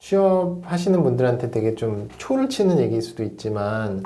취업하시는 분들한테 되게 좀 초를 치는 얘기일 수도 있지만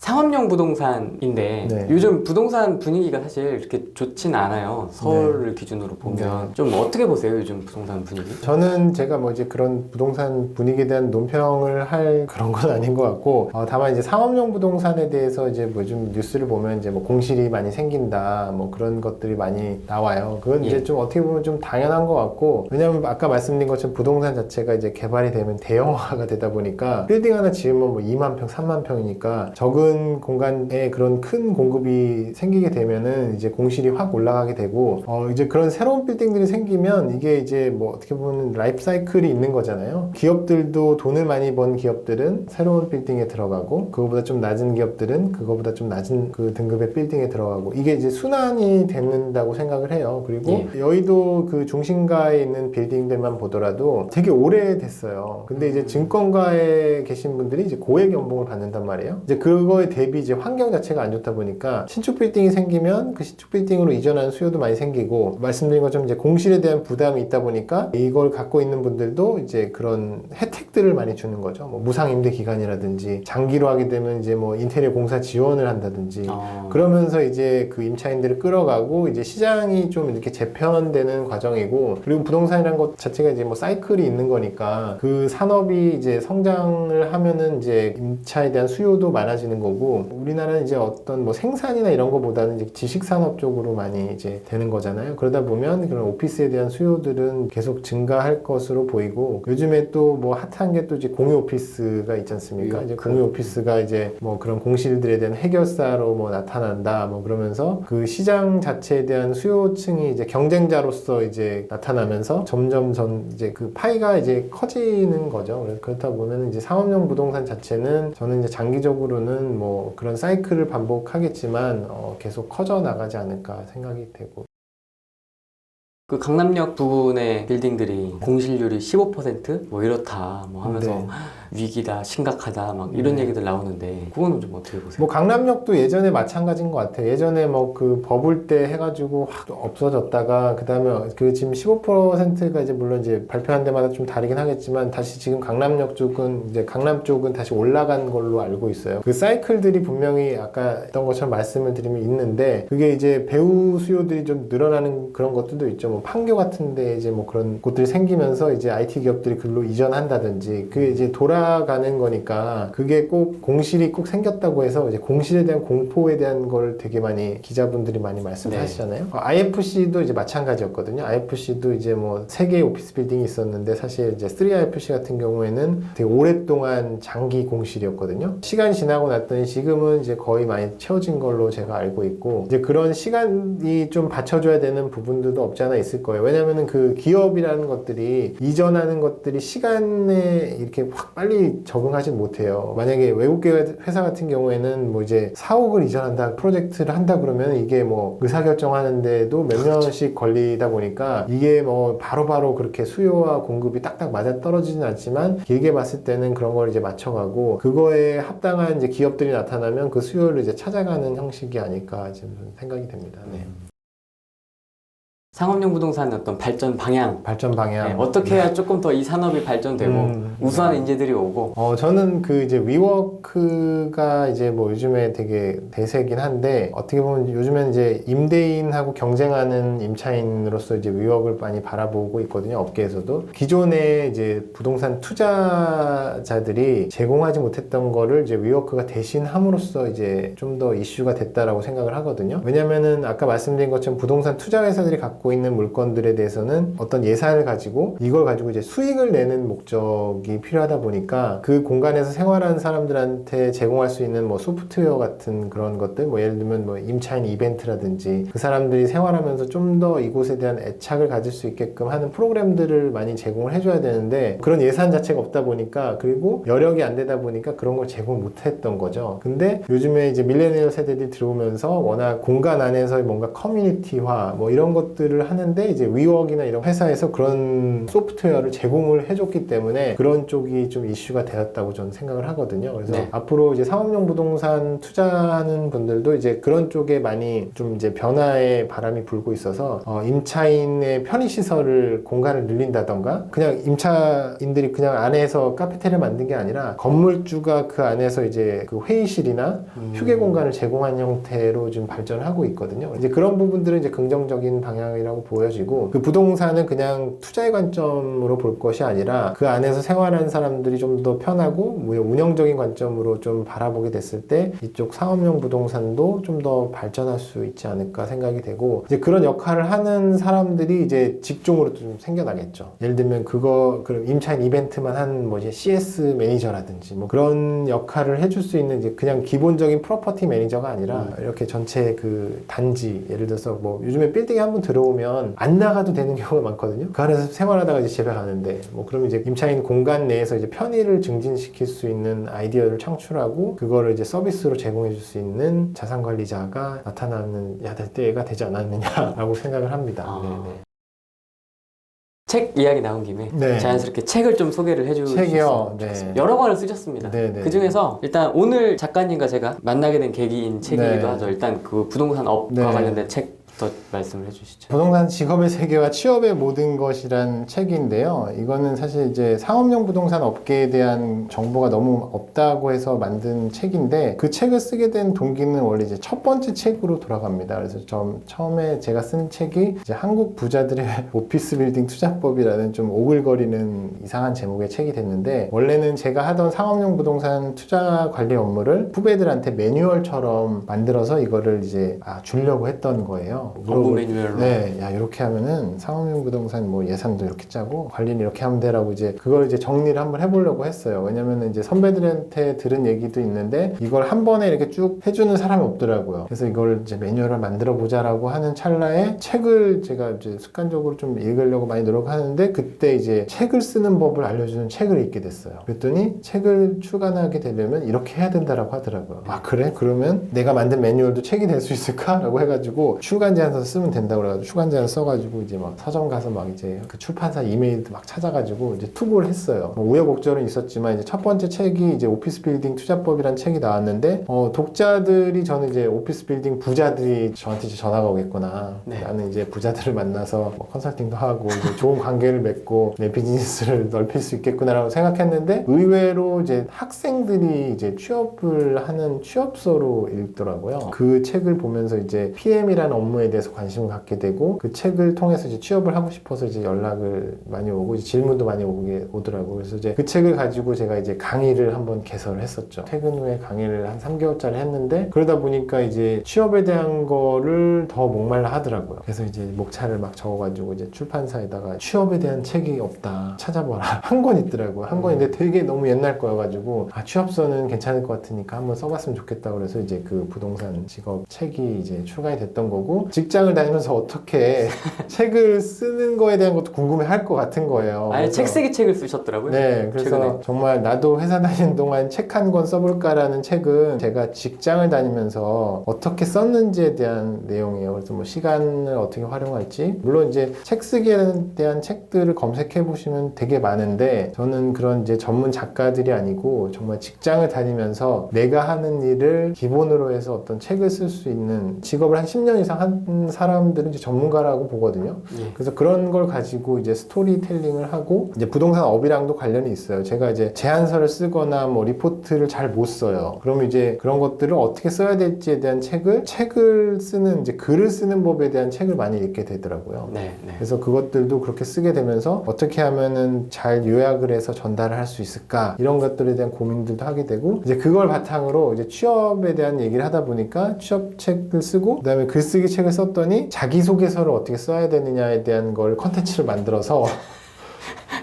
상업용 부동산인데 네. 요즘 부동산 분위기가 사실 이렇게 좋진 않아요. 서울을 기준으로 보면 좀 어떻게 보세요? 요즘 부동산 분위기? 저는 제가 뭐 이제 그런 부동산 분위기에 대한 논평을 할 그런 건 아닌 것 같고 다만 이제 상업용 부동산에 대해서 이제 뭐 좀 뉴스를 보면 이제 뭐 공실이 많이 생긴다 뭐 그런 것들이 많이 나와요. 그건 이제 좀 어떻게 보면 좀 당연한 것 같고 왜냐면 아까 말씀드린 것처럼 부동산 자체가 이제 개발이 되면 대형화가 되다 보니까 빌딩 하나 지으면 뭐 2만 평, 3만 평이니까 적은 공간에 그런 큰 공급이 생기게 되면은 이제 공실이 확 올라가게 되고 이제 그런 새로운 빌딩들이 생기면 이게 이제 뭐 어떻게 보면 라이프 사이클이 있는 거잖아요. 기업들도 돈을 많이 번 기업들은 새로운 빌딩에 들어가고 그거보다 좀 낮은 기업들은 그거보다 좀 낮은 그 등급의 빌딩에 들어가고 이게 이제 순환이 된다고 생각을 해요. 그리고 여의도 그 중심가에 있는 빌딩들만 보더라도 되게 오래됐어요. 근데 이제 증권가에 계신 분들이 이제 고액 연봉을 받는단 말이에요. 이제 그거에 대비 이제 환경 자체가 안 좋다 보니까 신축 빌딩이 생기면 그 신축 빌딩으로 이전하는 수요도 많이 생기고 말씀드린 것처럼 이제 공실에 대한 부담이 있다 보니까 이걸 갖고 있는 분들도 이제 그런 혜택들을 많이 주는 거죠. 뭐 무상 임대 기간이라든지 장기로 하게 되면 이제 뭐 인테리어 공사 지원을 한다든지 그러면서 이제 그 임차인들을 끌어가고 이제 시장이 좀 이렇게 재편되는 과정이고 그리고 부동산이라는 것 자체가 이제 뭐 사이클이 있는 거니까 그 산업이 이제 성장을 하면은 이제 임차에 대한 수요도 많아지는 거고 우리나라는 이제 어떤 뭐 생산이나 이런 거보다는 이제 지식 산업 쪽으로 많이 이제 되는 거잖아요. 그러다 보면 그런 오피스에 대한 수요들은 계속 증가할 것으로 보이고 요즘에 또 뭐 핫한 게 또 이제 공유 오피스가 있지 않습니까? 이제 공유 오피스가 이제 뭐 그런 공실들에 대한 해결사로 뭐 나타난다 뭐 그러면서 그 시장 자체에 대한 수요층이 이제 경쟁자로서 이제 나타나면서 점점 이제 그 파이가 이제 커지는 거죠. 그렇다 보면 이제 상업용 부동산 자체는 저는 이제 장기적으로는 뭐 그런 사이클을 반복하겠지만 계속 커져 나가지 않을까 생각이 되고. 그 강남역 부근의 빌딩들이 공실률이 15%뭐 이렇다 뭐 하면서 네. 위기다 심각하다 막 이런 얘기들 나오는데 그거는 좀 어떻게 보세요? 뭐 강남역도 예전에 마찬가지인 것 같아요. 예전에 뭐 그 버블 때 해가지고 확 없어졌다가 그 다음에 그 지금 15%가 이제 물론 이제 발표한 데마다 좀 다르긴 하겠지만 다시 지금 강남역 쪽은 이제 강남 쪽은 다시 올라간 걸로 알고 있어요. 그 사이클들이 분명히 아까 했던 것처럼 말씀을 드리면 있는데 그게 이제 배우 수요들이 좀 늘어나는 그런 것들도 있죠. 뭐 판교 같은데 이제 뭐 그런 곳들이 생기면서 이제 IT 기업들이 글로 이전한다든지 그게 이제 돌아가는 거니까 그게 꼭 공실이 꼭 생겼다고 해서 이제 공실에 대한 공포에 대한 걸 되게 많이 기자분들이 많이 말씀하시잖아요. IFC도 이제 마찬가지였거든요. IFC도 이제 뭐 3개의 오피스 빌딩이 있었는데 사실 이제 3IFC 같은 경우에는 되게 오랫동안 장기 공실이었거든요. 시간이 지나고 났더니 지금은 이제 거의 많이 채워진 걸로 제가 알고 있고 이제 그런 시간이 좀 받쳐줘야 되는 부분들도 없지 않아 있을 거예요. 왜냐면은 그 기업이라는 것들이 이전하는 것들이 시간에 이렇게 확 빨리 적응하지 못해요. 만약에 외국 회사 같은 경우에는 뭐 이제 4억을 이전한다, 프로젝트를 한다 그러면 이게 뭐 의사결정하는데도 몇 년씩 걸리다 보니까 이게 뭐 바로바로 그렇게 수요와 공급이 딱딱 맞아 떨어지진 않지만 길게 봤을 때는 그런 걸 이제 맞춰가고 그거에 합당한 이제 기업들이 나타나면 그 수요를 이제 찾아가는 형식이 아닐까 지금 생각이 됩니다. 네. 상업용 부동산의 어떤 발전 방향 네, 어떻게 해야 조금 더 이 산업이 발전되고 우수한 인재들이 오고 저는 그 이제 위워크가 이제 뭐 요즘에 되게 대세긴 한데 어떻게 보면 요즘엔 이제 임대인하고 경쟁하는 임차인으로서 이제 위워크를 많이 바라보고 있거든요. 업계에서도 기존에 이제 부동산 투자자들이 제공하지 못했던 거를 이제 위워크가 대신함으로써 이제 좀 더 이슈가 됐다라고 생각을 하거든요. 왜냐면은 아까 말씀드린 것처럼 부동산 투자 회사들이 갖고 있는 물건들에 대해서는 어떤 예산을 가지고 이걸 가지고 이제 수익을 내는 목적이 필요하다 보니까 그 공간에서 생활하는 사람들한테 제공할 수 있는 뭐 소프트웨어 같은 그런 것들 뭐 예를 들면 뭐 임차인 이벤트라든지 그 사람들이 생활하면서 좀 더 이곳에 대한 애착을 가질 수 있게끔 하는 프로그램들을 많이 제공을 해줘야 되는데 그런 예산 자체가 없다 보니까 그리고 여력이 안 되다 보니까 그런 걸 제공 못했던 거죠. 근데 요즘에 이제 밀레니얼 세대들이 들어오면서 워낙 공간 안에서의 뭔가 커뮤니티화 뭐 이런 것들을 것들을 하는데 이제 위워크나 이런 회사에서 그런 소프트웨어를 제공을 해줬기 때문에 그런 쪽이 좀 이슈가 되었다고 저는 생각을 하거든요. 그래서 네. 앞으로 이제 상업용 부동산 투자하는 분들도 이제 그런 쪽에 많이 좀 이제 변화의 바람이 불고 있어서 임차인의 편의시설을 공간을 늘린다던가 그냥 임차인들이 그냥 안에서 카페테리아 만든 게 아니라 건물주가 그 안에서 이제 그 회의실이나 휴게 공간을 제공한 형태로 좀 발전하고 있거든요. 이제 그런 부분들은 이제 긍정적인 방향이라고 보여지고 그 부동산은 그냥 투자의 관점으로 볼 것이 아니라 그 안에서 생활하는 사람들이 좀 더 편하고 뭐 운영적인 관점으로 좀 바라보게 됐을 때 이쪽 상업용 부동산도 좀 더 발전할 수 있지 않을까 생각이 되고 이제 그런 역할을 하는 사람들이 이제 직종으로 좀 생겨나겠죠. 예를 들면 그 임차인 이벤트만 한 뭐 이제 CS 매니저라든지 뭐 그런 역할을 해줄 수 있는 이제 그냥 기본적인 프로퍼티 매니저가 아니라 이렇게 전체 그 단지 예를 들어서 뭐 요즘에 빌딩에 한번 들어오면 안 나가도 되는 경우가 많거든요. 그 안에서 생활하다가 이제 집에 가는데 뭐 그러면 이제 임차인 공간 내에서 이제 편의를 증진시킬 수 있는 아이디어를 창출하고 그거를 이제 서비스로 제공해 줄 수 있는 자산 관리자가 나타나는 야될 때가 되지 않았느냐라고 생각을 합니다. 네네. 책 이야기 나온 김에 네. 자연스럽게 책을 좀 소개를 해주셨으면 책이요. 네. 좋겠습니다. 여러 권을 쓰셨습니다. 네네. 그 중에서 일단 오늘 작가님과 제가 만나게 된 계기인 책이기도 네. 하죠. 일단 그 부동산 업과 네. 관련된 책부터 말씀을 해주시죠. 부동산 직업의 세계와 취업의 모든 것이란 책인데요. 이거는 사실 이제 상업용 부동산 업계에 대한 정보가 너무 없다고 해서 만든 책인데 그 책을 쓰게 된 동기는 원래 이제 첫 번째 책으로 돌아갑니다. 그래서 처음에 제가 쓴 책이 이제 한국 부자들의 오피스 빌딩 투자법이라는 좀 오글거리는 이상한 제목의 책이 됐는데 원래는 제가 하던 상업용 부동산 투자 관리 업무를 후배들한테 매뉴얼처럼 만들어서 이거를 이제 주려고 했던 거예요. 업무 매뉴얼로. 네, 야 이렇게 하면은 상업용 부동산 뭐 예산도 이렇게 짜고 관리는 이렇게 하면 되라고 이제 그걸 이제 정리를 한번 해보려고 했어요. 왜냐면은 이제 선배들한테 들은 얘기도 있는데 이걸 한 번에 이렇게 쭉 해주는 사람이 없더라고요. 그래서 이걸 이제 매뉴얼을 만들어 보자라고 하는 찰나에 책을 제가 이제 습관적으로 좀 읽으려고 많이 노력하는데 그때 이제 책을 쓰는 법을 알려주는 책을 읽게 됐어요. 그랬더니 책을 출간하게 되려면 이렇게 해야 된다라고 하더라고요. 아 그래? 그러면 내가 만든 매뉴얼도 책이 될 수 있을까? 라고 해가지고 출간 제안서 쓰면 된다고 그래가지고 출간 제안 써가지고 이제 막 서점 가서 막 이제 그 출판사 이메일도 막 찾아가지고 이제 투고를 했어요. 뭐 우여곡절은 있었지만 이제 첫 번째 책이 이제 오피스 빌딩 투자법이라는 책이 나왔는데 독자들이 저는 이제 오피스 빌딩 부자들이 저한테 이제 전화가 오겠구나. 네. 나는 이제 부자들을 만나서 뭐 컨설팅도 하고 이제 좋은 관계를 맺고 내 비즈니스를 넓힐 수 있겠구나라고 생각했는데 의외로 이제 학생들이 이제 취업을 하는 취업서로 읽더라고요. 그 책을 보면서 이제 PM이라는 업무에 대해서 관심을 갖게 되고 그 책을 통해서 이제 취업을 하고 싶어서 이제 연락을 많이 오고 이제 질문도 많이 오더라고요. 그래서 이제 그 책을 가지고 제가 이제 강의를 한번 개설을 했었죠. 퇴근 후에 강의를 한 3개월짜리 했는데 그러다 보니까 이제 취업에 대한 거를 더 목말라 하더라고요. 그래서 이제 목차를 막 적어가지고 이제 출판사에다가 취업에 대한 책이 없다 찾아봐라 한 권 있더라고요. 한 권인데 되게 너무 옛날 거여가지고 취업서는 괜찮을 것 같으니까 한번 써봤으면 좋겠다 그래서 이제 그 부동산 직업 책이 이제 출간이 됐던 거고 직장을 다니면서 어떻게 책을 쓰는 거에 대한 것도 궁금해 할 것 같은 거예요. 아예 그래서 책 쓰기 책을 쓰셨더라고요. 네, 그래서 최근에. 정말 나도 회사 다니는 동안 책 한 권 써볼까라는 책은 제가 직장을 다니면서 어떻게 썼는지에 대한 내용이에요. 그래서 뭐 시간을 어떻게 활용할지 물론 이제 책 쓰기에 대한 책들을 검색해 보시면 되게 많은데 저는 그런 이제 전문 작가들이 아니고 정말 직장을 다니면서 내가 하는 일을 기본으로 해서 어떤 책을 쓸 수 있는 직업을 한 10년 이상 한 사람들은 이제 전문가라고 보거든요. 예. 그래서 그런 걸 가지고 이제 스토리텔링을 하고 이제 부동산 업이랑도 관련이 있어요. 제가 이제 제안서를 쓰거나 뭐 리포트를 잘 못 써요. 그러면 이제 그런 것들을 어떻게 써야 될지에 대한 책을 쓰는 이제 글을 쓰는 법에 대한 책을 많이 읽게 되더라고요. 네, 네. 그래서 그것들도 그렇게 쓰게 되면서 어떻게 하면은 잘 요약을 해서 전달을 할 수 있을까 이런 것들에 대한 고민들도 하게 되고 이제 그걸 바탕으로 이제 취업에 대한 얘기를 하다 보니까 취업 책을 쓰고 그다음에 글쓰기 책을 썼더니 자기소개서를 어떻게 써야 되느냐에 대한 걸 컨텐츠를 만들어서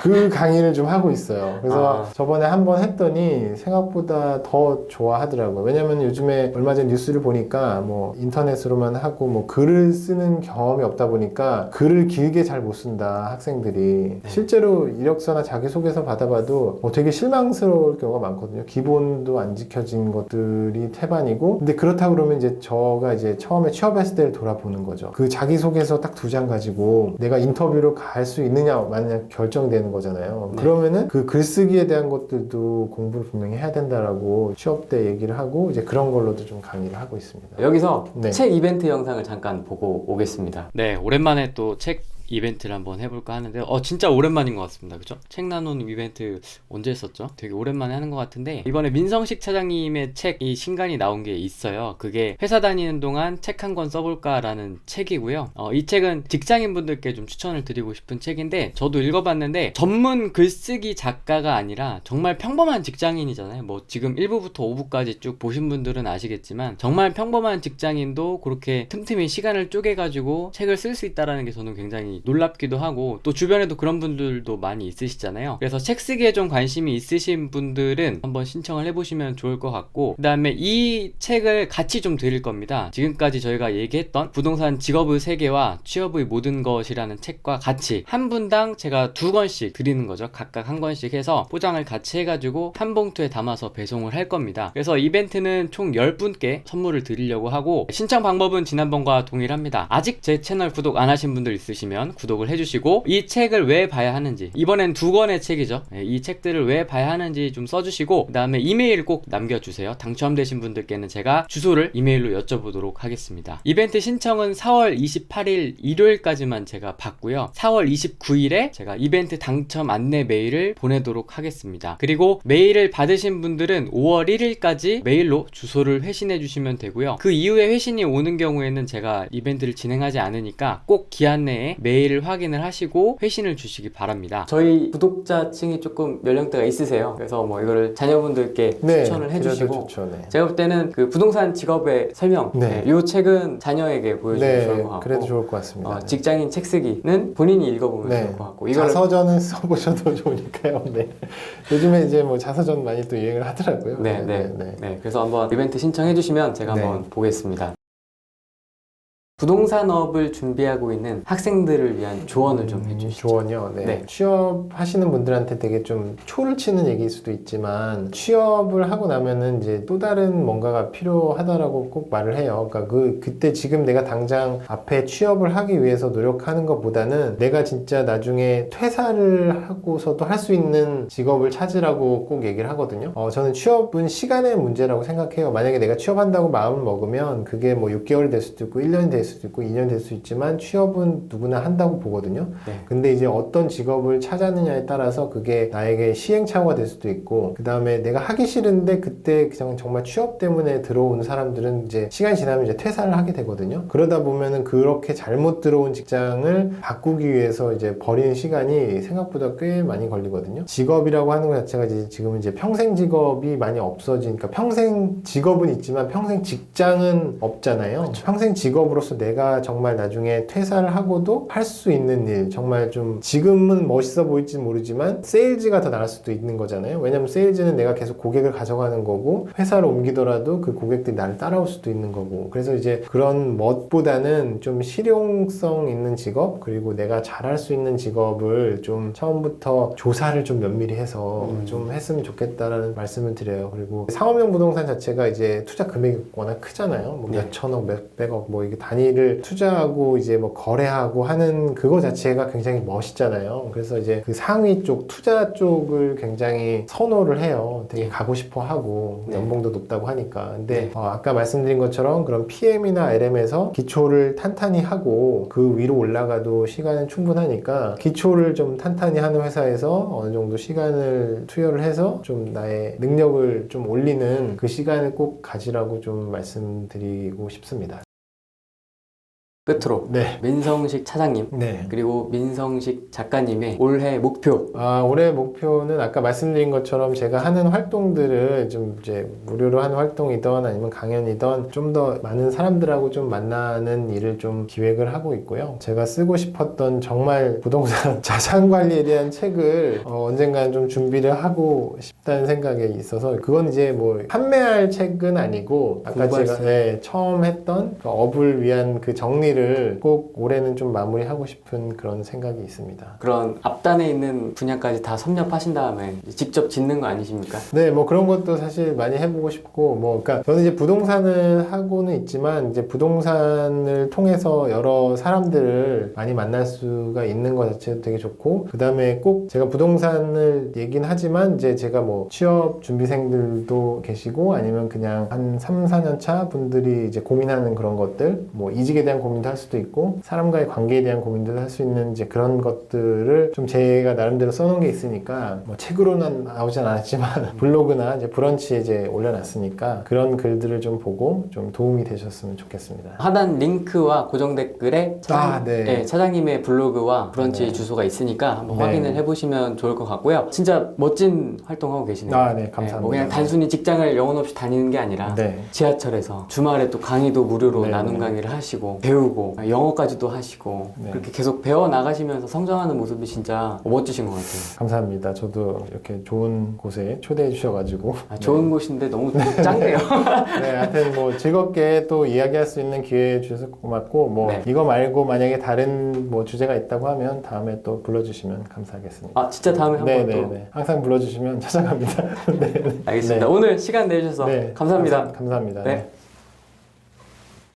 그 강의를 좀 하고 있어요. 그래서 아. 저번에 한번 했더니 생각보다 더 좋아하더라고요. 왜냐면 요즘에 얼마 전 뉴스를 보니까 뭐 인터넷으로만 하고 뭐 글을 쓰는 경험이 없다 보니까 글을 길게 잘 못 쓴다, 학생들이. 실제로 이력서나 자기소개서 받아봐도 되게 실망스러울 경우가 많거든요. 기본도 안 지켜진 것들이 태반이고. 근데 그렇다고 그러면 이제 저가 이제 처음에 취업했을 때를 돌아보는 거죠. 그 자기소개서 딱 2장 가지고 내가 인터뷰로 갈 수 있느냐 마느냐 결정되는 거잖아요. 네. 그러면은 그 글쓰기에 대한 것들도 공부를 분명히 해야 된다라고 취업 때 얘기를 하고 이제 그런 걸로도 좀 강의를 하고 있습니다. 여기서 네. 책 이벤트 영상을 잠깐 보고 오겠습니다. 네, 오랜만에 또 책 이벤트를 한번 해볼까 하는데요. 진짜 오랜만인 것 같습니다. 그죠? 책 나누는 이벤트 언제 했었죠? 되게 오랜만에 하는 것 같은데 이번에 민성식 차장님의 책이 신간이 나온 게 있어요. 그게 회사 다니는 동안 책 한 권 써볼까라는 책이고요. 이 책은 직장인분들께 좀 추천을 드리고 싶은 책인데 저도 읽어봤는데 전문 글쓰기 작가가 아니라 정말 평범한 직장인이잖아요. 뭐 지금 1부부터 5부까지 쭉 보신 분들은 아시겠지만 정말 평범한 직장인도 그렇게 틈틈이 시간을 쪼개가지고 책을 쓸 수 있다는 게 저는 굉장히 놀랍기도 하고 또 주변에도 그런 분들도 많이 있으시잖아요. 그래서 책 쓰기에 좀 관심이 있으신 분들은 한번 신청을 해보시면 좋을 것 같고 그 다음에 이 책을 같이 좀 드릴 겁니다. 지금까지 저희가 얘기했던 부동산 직업의 세계와 취업의 모든 것이라는 책과 같이 한 분당 제가 2권씩 드리는 거죠. 각각 한 권씩 해서 포장을 같이 해가지고 한 봉투에 담아서 배송을 할 겁니다. 그래서 이벤트는 총 10분께 선물을 드리려고 하고 신청 방법은 지난번과 동일합니다. 아직 제 채널 구독 안 하신 분들 있으시면 구독을 해주시고 이 책을 왜 봐야 하는지 이번엔 2권의 책이죠. 이 책들을 왜 봐야 하는지 좀 써주시고 그 다음에 이메일 꼭 남겨주세요. 당첨되신 분들께는 제가 주소를 이메일로 여쭤보도록 하겠습니다. 이벤트 신청은 4월 28일 일요일까지만 제가 받고요. 4월 29일에 제가 이벤트 당첨 안내 메일을 보내도록 하겠습니다. 그리고 메일을 받으신 분들은 5월 1일까지 메일로 주소를 회신해 주시면 되고요. 그 이후에 회신이 오는 경우에는 제가 이벤트를 진행하지 않으니까 꼭 기한 내에 메일을 확인을 하시고 회신을 주시기 바랍니다. 저희 구독자층이 조금 연령대가 있으세요. 그래서 뭐 이거를 자녀분들께 추천을 해주시고 좋죠. 네. 제가 볼 때는 그 부동산 직업의 설명 네. 이 책은 자녀에게 보여주면 좋을 것 같고 그래도 좋을 것 같습니다. 직장인 책 쓰기는 본인이 읽어보면 좋을 것 같고 이거를 자서전을 써보셔도 좋으니까요. 네. 요즘에 이제 뭐 자서전 많이 또 유행을 하더라고요. 네. 그래서 한번 이벤트 신청해 주시면 제가 네. 한번 보겠습니다. 부동산업을 준비하고 있는 학생들을 위한 조언을 좀 해주시죠. 조언이요? 네. 취업하시는 분들한테 되게 좀 초를 치는 얘기일 수도 있지만 취업을 하고 나면은 이제 또 다른 뭔가가 필요하다라고 꼭 말을 해요. 그러니까 그때 지금 내가 당장 앞에 취업을 하기 위해서 노력하는 것보다는 내가 진짜 나중에 퇴사를 하고서도 할 수 있는 직업을 찾으라고 꼭 얘기를 하거든요. 저는 취업은 시간의 문제라고 생각해요. 만약에 내가 취업한다고 마음을 먹으면 그게 뭐 6개월이 될 수도 있고 1년이 될 수도 있고 2년 될 수 있지만 취업은 누구나 한다고 보거든요. 근데 이제 어떤 직업을 찾았느냐에 따라서 그게 나에게 시행착오가 될 수도 있고 그 다음에 내가 하기 싫은데 그때 그냥 정말 취업 때문에 들어오는 사람들은 이제 시간이 지나면 이제 퇴사를 하게 되거든요. 그러다 보면은 그렇게 잘못 들어온 직장을 바꾸기 위해서 이제 버리는 시간이 생각보다 꽤 많이 걸리거든요. 직업이라고 하는 것 자체가 이제 지금은 이제 평생 직업이 많이 없어지니까 평생 직업은 있지만 평생 직장은 없잖아요. 그렇죠. 평생 직업으로서 내가 정말 나중에 퇴사를 하고도 할 수 있는 일, 정말 좀 지금은 멋있어 보일지 모르지만 세일즈가 더 나을 수도 있는 거잖아요. 왜냐면 세일즈는 내가 계속 고객을 가져가는 거고 회사를 옮기더라도 그 고객들이 나를 따라올 수도 있는 거고 그래서 이제 그런 멋보다는 좀 실용성 있는 직업 그리고 내가 잘할 수 있는 직업을 좀 처음부터 조사를 좀 면밀히 해서 좀 했으면 좋겠다라는 말씀을 드려요. 그리고 상업용 부동산 자체가 이제 투자 금액이 워낙 크잖아요. 뭐 몇 천억, 몇 백억 뭐 이게 단위를 투자하고 이제 뭐 거래하고 하는 그거 자체가 굉장히 멋있잖아요. 그래서 이제 그 상위 쪽 투자 쪽을 굉장히 선호를 해요. 되게 가고 싶어 하고 연봉도 높다고 하니까. 근데 아까 말씀드린 것처럼 그런 PM이나 LM에서 기초를 탄탄히 하고 그 위로 올라가도 시간은 충분하니까 기초를 좀 탄탄히 하는 회사에서 어느 정도 시간을 투여를 해서 좀 나의 능력을 좀 올리는 그 시간을 꼭 가지라고 좀 말씀드리고 싶습니다. 끝으로 네. 민성식 차장님 네. 그리고 민성식 작가님의 올해 목표. 올해 목표는 아까 말씀드린 것처럼 제가 하는 활동들을 좀 이제 무료로 하는 활동이든 아니면 강연이든 좀 더 많은 사람들하고 좀 만나는 일을 좀 기획을 하고 있고요. 제가 쓰고 싶었던 정말 부동산 자산 관리에 대한 책을 언젠가는 좀 준비를 하고 싶다는 생각에 있어서 그건 이제 뭐 판매할 책은 아니고 아까 공부할 제가 책. 처음 했던 그 업을 위한 그 정리를 꼭 올해는 좀 마무리하고 싶은 그런 생각이 있습니다. 그런 앞단에 있는 분야까지 다 섭렵하신 다음에 직접 짓는 거 아니십니까? 네, 뭐 그런 것도 사실 많이 해보고 싶고, 뭐, 그러니까 저는 이제 부동산을 하고는 있지만, 이제 부동산을 통해서 여러 사람들을 많이 만날 수가 있는 것 자체도 되게 좋고, 그 다음에 꼭 제가 부동산을 얘긴 하지만, 이제 제가 뭐 취업 준비생들도 계시고, 아니면 그냥 한 3, 4년 차 분들이 이제 고민하는 그런 것들, 뭐 이직에 대한 고민도 할 수도 있고, 사람과의 관계에 대한 고민도 할 수 있는 이제 그런 것들을 좀 제가 나름대로 써놓은 게 있으니까, 뭐 책으로는 나오진 않았지만, 블로그나 이제 브런치에 이제 올려놨으니까, 그런 글들을 좀 보고 좀 도움이 되셨으면 좋겠습니다. 하단 링크와 고정 댓글에 네. 차장님의 블로그와 브런치 네. 주소가 있으니까 한번 네. 확인을 해보시면 좋을 것 같고요. 진짜 멋진 활동하고 계시네요. 네, 감사합니다. 뭐 그냥 단순히 직장을 영혼 없이 다니는 게 아니라 네. 지하철에서 주말에 또 강의도 무료로 네, 나눔 네. 강의를 하시고 배우고 영어까지도 하시고 네. 그렇게 계속 배워 나가시면서 성장하는 모습이 진짜 멋지신 것 같아요. 감사합니다. 저도 이렇게 좋은 곳에 초대해 주셔가지고. 좋은 곳인데 너무 짱네요. 네, 하여튼 뭐 즐겁게 또 이야기할 수 있는 기회 주셔서 고맙고, 뭐 네. 이거 말고 만약에 다른 뭐 주제가 있다고 하면 다음에 또 불러주시면 감사하겠습니다. 진짜 다음에 한번 또. 네. 항상 불러주시면 찾아갑니다. 네. 알겠습니다. 네. 오늘 시간 내주셔서 네. 감사합니다. 감사합니다. 네. 네.